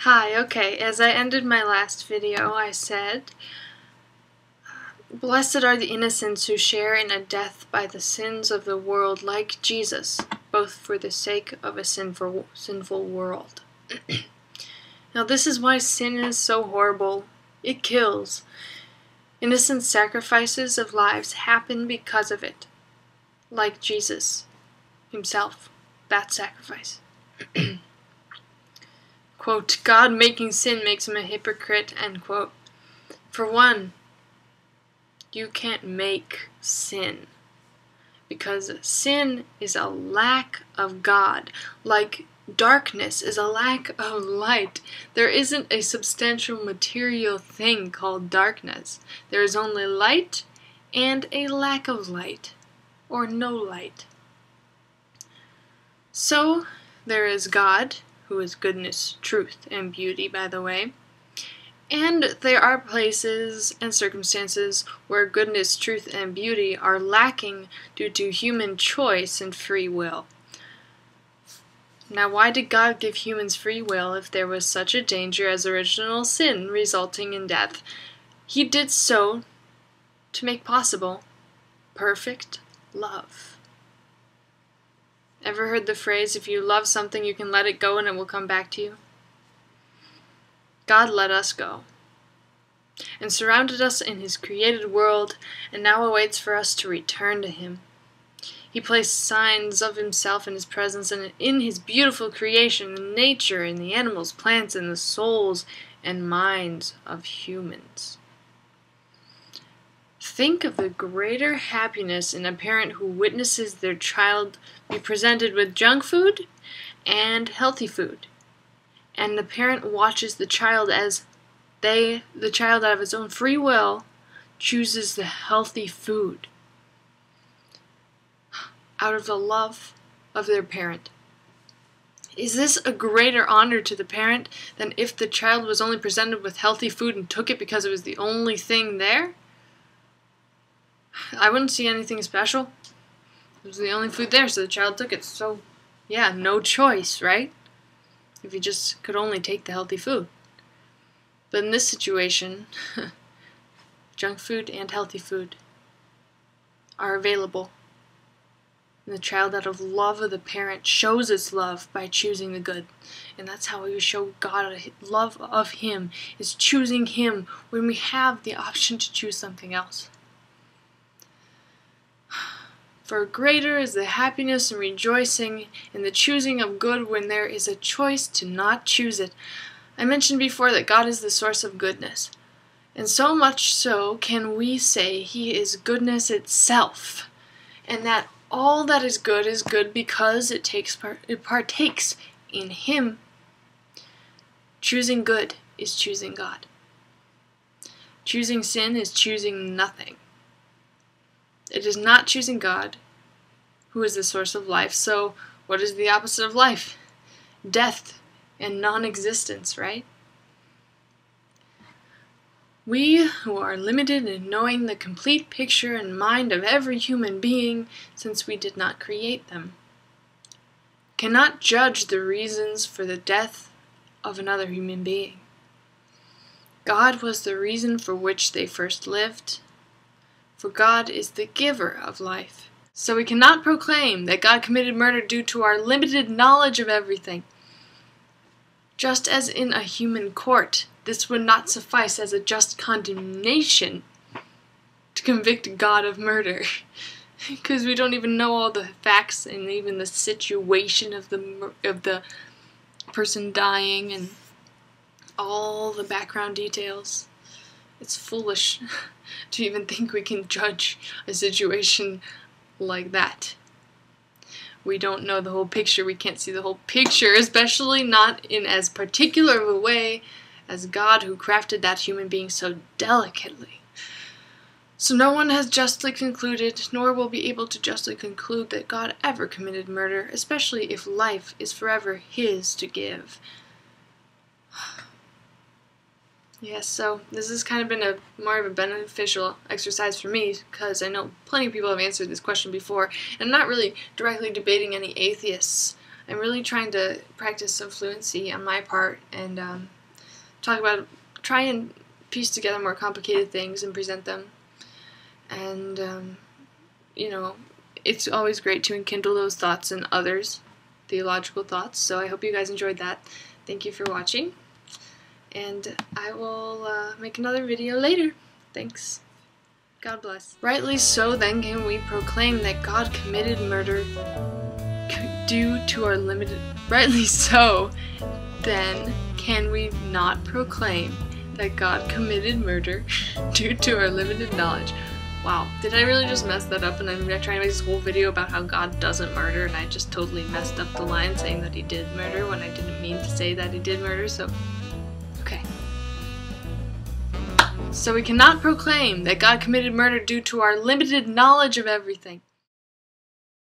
Hi, okay, as I ended my last video, I said, "Blessed are the innocents who share in a death by the sins of the world like Jesus, both for the sake of a sinful world." Now this is why sin is so horrible. It kills. Innocent sacrifices of lives happen because of it. Like Jesus himself, that sacrifice. Quote, "God making sin makes him a hypocrite," end quote. For one, you can't make sin, because sin is a lack of God, like darkness is a lack of light. There isn't a substantial material thing called darkness. There is only light and a lack of light, or no light. So, there is God, who is goodness, truth, and beauty, by the way. And there are places and circumstances where goodness, truth, and beauty are lacking due to human choice and free will. Now, why did God give humans free will if there was such a danger as original sin resulting in death? He did so to make possible perfect love. Ever heard the phrase, if you love something, you can let it go and it will come back to you? God let us go, and surrounded us in his created world, and now awaits for us to return to him. He placed signs of himself in his presence and in his beautiful creation, in nature, in the animals, plants, and the souls and minds of humans. Think of the greater happiness in a parent who witnesses their child be presented with junk food and healthy food, and the parent watches the child as the child out of its own free will chooses the healthy food out of the love of their parent. Is this a greater honor to the parent than if the child was only presented with healthy food and took it because it was the only thing there? I wouldn't see anything special. It was the only food there, so the child took it. So, yeah, no choice, right? If you just could only take the healthy food. But in this situation, junk food and healthy food are available. And the child, out of love of the parent, shows its love by choosing the good. And that's how we show God love of him, is choosing him when we have the option to choose something else. For greater is the happiness and rejoicing in the choosing of good when there is a choice to not choose it. I mentioned before that God is the source of goodness, and so much so can we say he is goodness itself, and that all that is good because it partakes in him. Choosing good is choosing God. Choosing sin is choosing nothing. It is not choosing God, who is the source of life. So, what is the opposite of life? Death and non-existence, right? We, who are limited in knowing the complete picture and mind of every human being, since we did not create them, cannot judge the reasons for the death of another human being. God was the reason for which they first lived, for God is the giver of life. So we cannot proclaim that God committed murder due to our limited knowledge of everything. Just as in a human court, this would not suffice as a just condemnation to convict God of murder, because we don't even know all the facts and even the situation of the person dying and all the background details. It's foolish to even think we can judge a situation like that. We don't know the whole picture. We can't see the whole picture, especially not in as particular of a way as God, who crafted that human being so delicately. So no one has justly concluded, nor will be able to justly conclude, that God ever committed murder, especially if life is forever his to give. Yes, so this has kind of been more of a beneficial exercise for me, because I know plenty of people have answered this question before, and I'm not really directly debating any atheists I'm really trying to practice some fluency on my part and try and piece together more complicated things and present them. And, you know, it's always great to enkindle those thoughts in others, theological thoughts. So I hope you guys enjoyed that. Thank you for watching. And I will make another video later. Thanks. God bless. Rightly so, then, can we proclaim that God committed murder due to our limited... Rightly so, then, can we not proclaim that God committed murder due to our limited knowledge? Wow, did I really just mess that up? And I'm trying to make this whole video about how God doesn't murder, and I just totally messed up the line saying that he did murder when I didn't mean to say that he did murder, so... Okay. So we cannot proclaim that God committed murder due to our limited knowledge of everything.